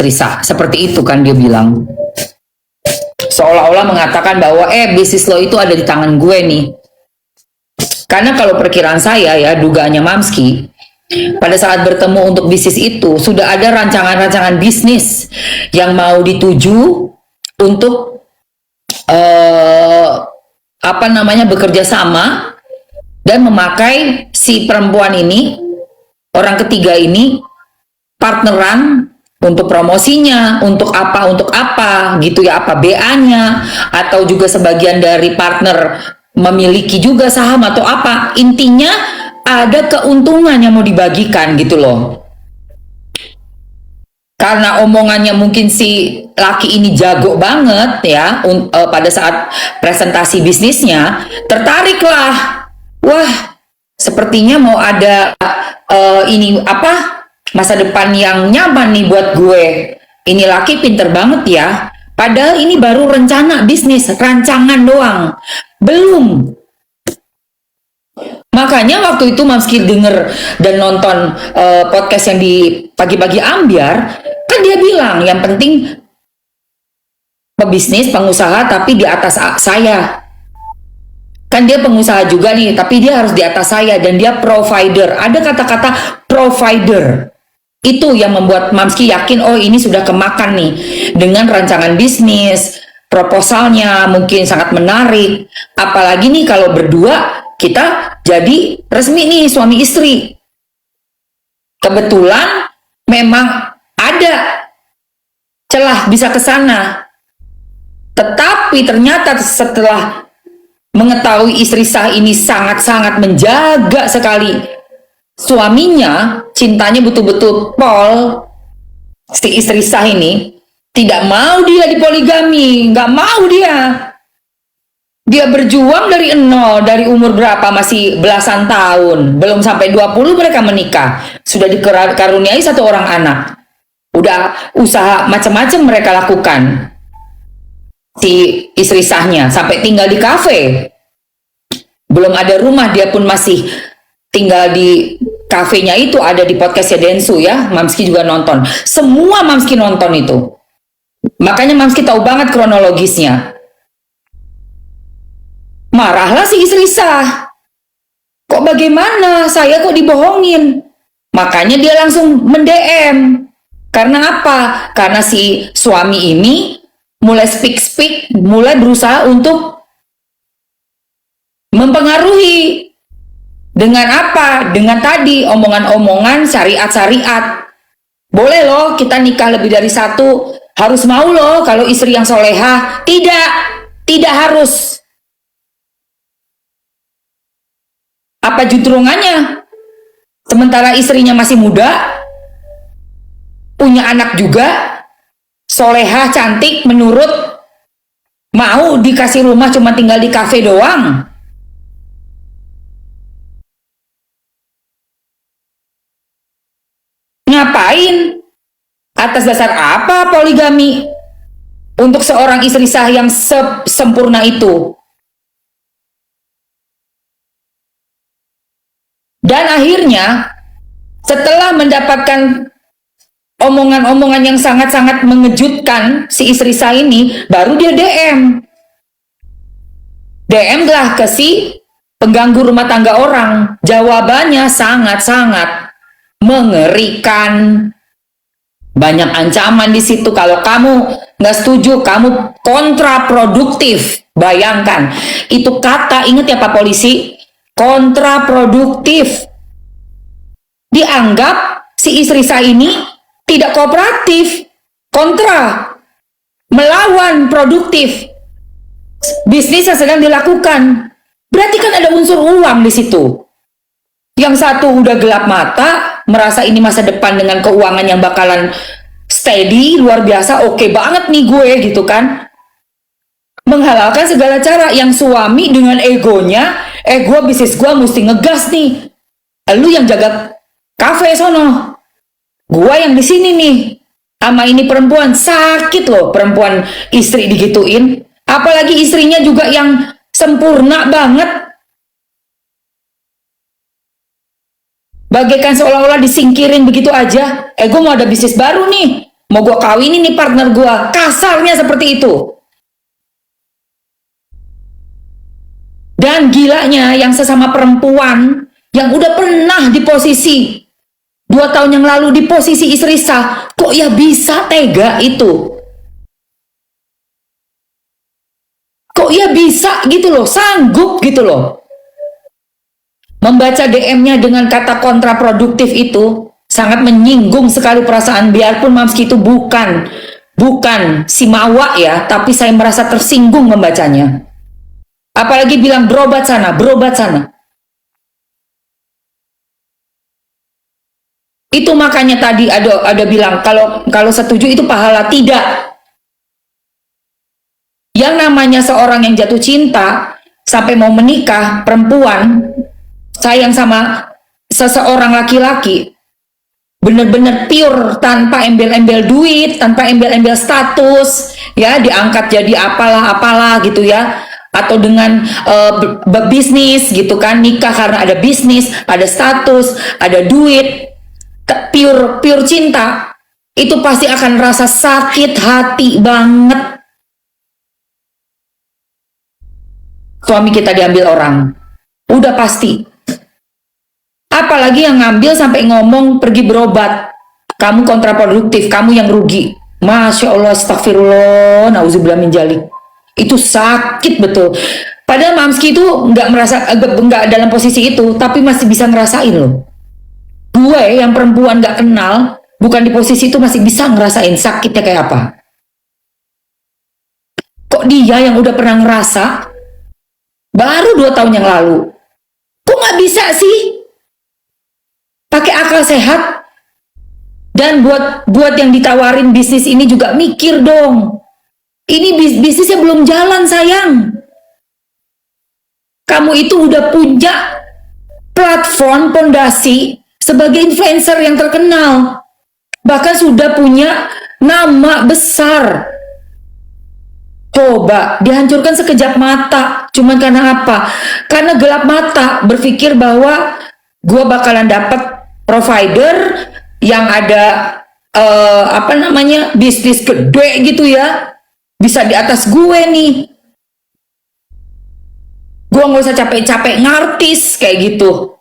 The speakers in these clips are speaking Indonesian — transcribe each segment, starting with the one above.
Risa. Seperti itu kan dia bilang. Seolah-olah mengatakan bahwa bisnis lo itu ada di tangan gue nih. Karena kalau perkiraan saya ya, dugaannya Mamski, pada saat bertemu untuk bisnis itu sudah ada rancangan-rancangan bisnis yang mau dituju untuk bekerja sama dan memakai si perempuan ini, orang ketiga ini, partneran untuk promosinya, untuk apa gitu ya, apa BA-nya, atau juga sebagian dari partner memiliki juga saham atau apa. Intinya ada keuntungan yang mau dibagikan gitu loh. Karena omongannya mungkin si laki ini jago banget ya pada saat presentasi bisnisnya, tertariklah. Wah, sepertinya mau ada masa depan yang nyaman nih buat gue. Ini laki pinter banget ya. Padahal ini baru rencana bisnis, rancangan doang. Belum. Makanya waktu itu Mamski denger dan nonton podcast yang di Pagi-Pagi Ambiar, kan dia bilang yang penting pebisnis, pengusaha tapi di atas saya. Kan dia pengusaha juga nih, tapi dia harus di atas saya dan dia provider. Ada kata-kata provider. Itu yang membuat Mamski yakin, oh ini sudah kemakan nih dengan rancangan bisnis, proposalnya mungkin sangat menarik. Apalagi nih kalau berdua kita jadi resmi nih suami istri. Kebetulan memang ada celah bisa ke sana. Tetapi ternyata setelah mengetahui istri sah ini sangat-sangat menjaga sekali suaminya, cintanya betul-betul pol, si istri sah ini tidak mau dia dipoligami, nggak mau dia berjuang dari nol, dari umur berapa, masih belasan tahun, belum sampai 20 mereka menikah, sudah dikaruniai satu orang anak, udah usaha macam-macam mereka lakukan, si istri sahnya sampai tinggal di kafe, belum ada rumah, dia pun masih tinggal di kafenya itu. Ada di podcastnya Densu ya, Mamski juga nonton, semua Mamski nonton itu, makanya Mamski tahu banget kronologisnya. Marahlah si istri sah, kok bagaimana saya kok dibohongin, makanya dia langsung mendm. Karena apa? Karena si suami ini mulai speak, mulai berusaha untuk mempengaruhi. Dengan apa? Dengan tadi omongan-omongan syariat. Boleh loh kita nikah lebih dari satu, harus mau loh kalau istri yang solehah. Tidak harus. Apa juntrungannya? Sementara istrinya masih muda, punya anak juga, solehah, cantik, menurut, mau dikasih rumah cuma tinggal di kafe doang. Ngapain? Atas dasar apa poligami untuk seorang istri sah yang sempurna itu? Dan akhirnya setelah mendapatkan omongan-omongan yang sangat-sangat mengejutkan si istri sah ini, baru dia DM lah ke si pengganggu rumah tangga orang. Jawabannya sangat-sangat mengerikan, banyak ancaman di situ. Kalau kamu nggak setuju, kamu kontraproduktif. Bayangkan itu kata, ingat ya Pak Polisi, kontraproduktif. Dianggap si istri saya ini tidak kooperatif, kontra, melawan produktif bisnis yang sedang dilakukan. Berarti kan ada unsur uang di situ. Yang satu udah gelap mata, merasa ini masa depan dengan keuangan yang bakalan steady, luar biasa, oke banget nih gue gitu kan. Menghalalkan segala cara. Yang suami dengan egonya, gue bisnis gue mesti ngegas nih. Lu yang jaga kafe sono, gue yang di sini nih. Sama ini perempuan, sakit loh perempuan istri digituin. Apalagi istrinya juga yang sempurna banget. Bagaikan seolah-olah disingkirin begitu aja. Gue mau ada bisnis baru nih. mau gue kawinin nih partner gue, kasarnya seperti itu. Dan gilanya yang sesama perempuan yang udah pernah di posisi 2 tahun yang lalu di posisi istri sah, kok ya bisa tega itu? Kok ya bisa gitu loh, sanggup gitu loh. Membaca DM-nya dengan kata kontraproduktif itu sangat menyinggung sekali perasaan, biarpun Mamski itu bukan si mawak ya, tapi saya merasa tersinggung membacanya. Apalagi bilang berobat sana, berobat sana. Itu makanya tadi ada bilang kalau setuju itu pahala, tidak. Yang namanya seorang yang jatuh cinta sampai mau menikah, perempuan sayang sama seseorang laki-laki, bener-bener pure, tanpa embel-embel duit, tanpa embel-embel status, ya diangkat jadi apalah gitu ya, atau dengan bisnis gitu kan, nikah karena ada bisnis, ada status, ada duit, pure cinta, itu pasti akan rasa sakit hati banget. Suami kita diambil orang, udah pasti. Apalagi yang ngambil sampai ngomong pergi berobat, kamu kontraproduktif, kamu yang rugi. Masya Allah, astagfirullah, nauzubillah min dzalik. Itu sakit betul. Padahal Mamski itu nggak dalam posisi itu, tapi masih bisa ngerasain loh. Gue yang perempuan nggak kenal, bukan di posisi itu, masih bisa ngerasain sakitnya kayak apa. Kok dia yang udah pernah ngerasa baru 2 tahun yang lalu, kok nggak bisa sih? Pakai akal sehat. Dan buat yang ditawarin bisnis ini juga mikir dong. Ini bisnisnya belum jalan sayang. Kamu itu udah punya platform pondasi sebagai influencer yang terkenal. Bahkan sudah punya nama besar. Coba dihancurkan sekejap mata. Cuman karena apa? Karena gelap mata, berpikir bahwa gue bakalan dapat provider yang ada bisnis gede gitu ya, bisa di atas gue nih. Gue nggak usah capek-capek ngartis kayak gitu.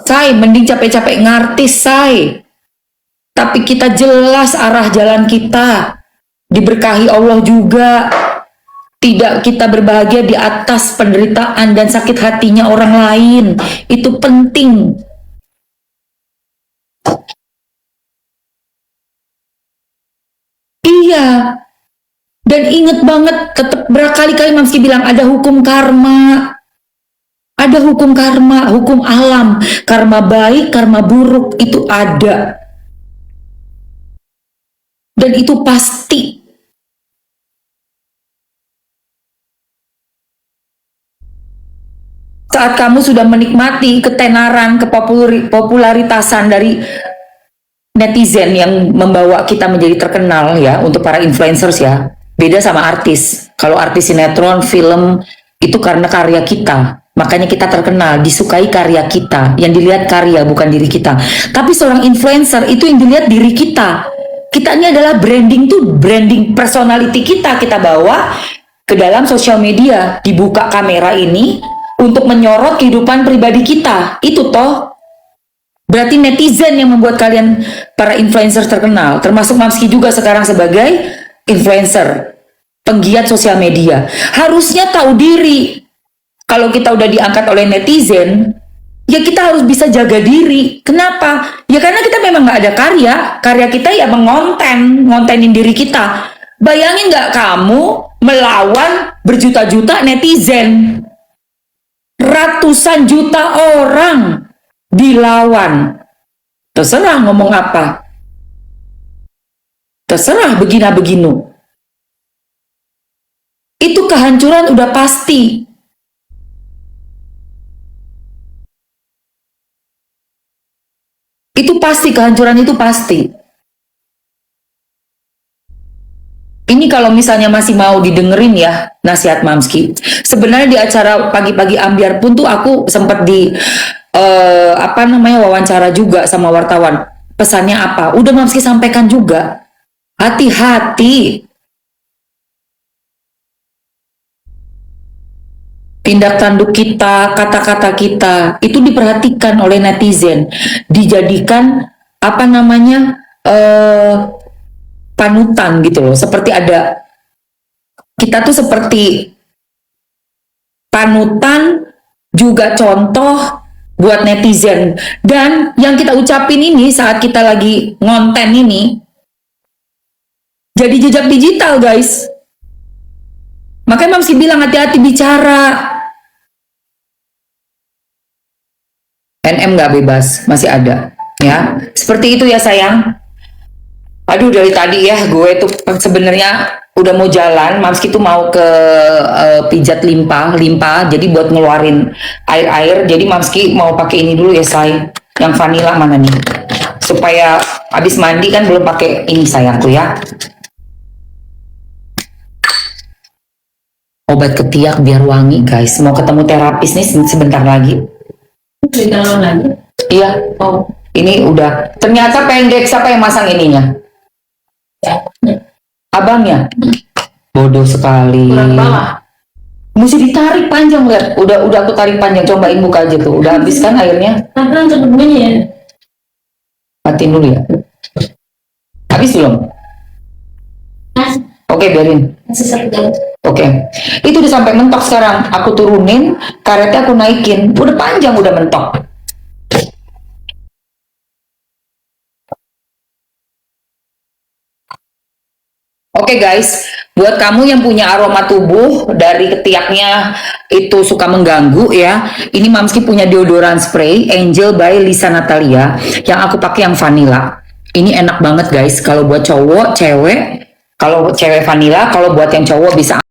Say, mending capek-capek ngartis, say. Tapi kita jelas arah jalan kita, diberkahi Allah juga. Tidak kita berbahagia di atas penderitaan dan sakit hatinya orang lain. Itu penting. Iya. Dan inget banget, tetap berkali-kali Mamski bilang ada hukum karma. Ada hukum karma, hukum alam. Karma baik, karma buruk, itu ada. Dan itu pasti. Saat kamu sudah menikmati ketenaran, kepopularitasan dari netizen yang membawa kita menjadi terkenal ya, untuk para influencers ya, beda sama artis. Kalau artis sinetron, film, itu karena karya kita, makanya kita terkenal, disukai karya kita, yang dilihat karya bukan diri kita. Tapi seorang influencer itu yang dilihat diri kita. Kita ini adalah branding tuh, branding personality kita bawa ke dalam sosial media, dibuka kamera ini untuk menyorot kehidupan pribadi kita. Itu toh berarti netizen yang membuat kalian para influencer terkenal, termasuk Mamski juga sekarang sebagai influencer, penggiat sosial media. Harusnya tahu diri. Kalau kita udah diangkat oleh netizen, ya kita harus bisa jaga diri. Kenapa? Ya karena kita memang nggak ada karya kita ya ngontenin diri kita. Bayangin nggak kamu melawan berjuta-juta netizen, ratusan juta orang dilawan. Terserah ngomong apa, terserah begina-beginu. Itu kehancuran udah pasti. Itu pasti, kehancuran itu pasti. Ini kalau misalnya masih mau didengerin ya nasihat Mamski. Sebenarnya di acara pagi-pagi ambiar pun tuh aku sempat di wawancara juga sama wartawan. pesannya apa. Udah Mamski sampaikan juga. Hati-hati. Tindak tanduk kita, kata-kata kita, itu diperhatikan oleh netizen. Dijadikan, apa namanya, panutan gitu loh. Seperti ada, kita tuh seperti panutan, juga contoh buat netizen. Dan yang kita ucapin ini saat kita lagi ngonten ini, jadi jejak digital guys. Makanya Mamsi bilang hati-hati bicara. NM nggak bebas, masih ada. Ya, seperti itu ya sayang. Aduh dari tadi ya gue tuh sebenarnya udah mau jalan, Mamski tuh mau ke pijat limpa, jadi buat ngeluarin air-air. Jadi Mamski mau pakai ini dulu ya say, yang vanilla mana nih? Supaya habis mandi kan belum pakai ini sayangku ya. Obat ketiak biar wangi guys. Mau ketemu terapis nih sebentar lagi. Lagi? Iya. Oh, ini udah. Ternyata pendek. Siapa yang masang ininya? Abangnya. Bodoh sekali. Kurang bawah. Mesti ditarik panjang lihat. Udah aku tarik panjang. Cobain buka aja tuh. Udah habis kan airnya? Ya. Matiin dulu ya. Habis belum? Oke, biarin. Oke. Itu udah sampai mentok sekarang. Aku turunin, karetnya aku naikin. Udah panjang, udah mentok. Oke guys, buat kamu yang punya aroma tubuh dari ketiaknya itu suka mengganggu ya, ini Mamski punya deodoran spray Angel by Lisa Natalia yang aku pakai yang vanilla. Ini enak banget guys, kalau buat cowok, cewek, kalau cewek vanilla, kalau buat yang cowok bisa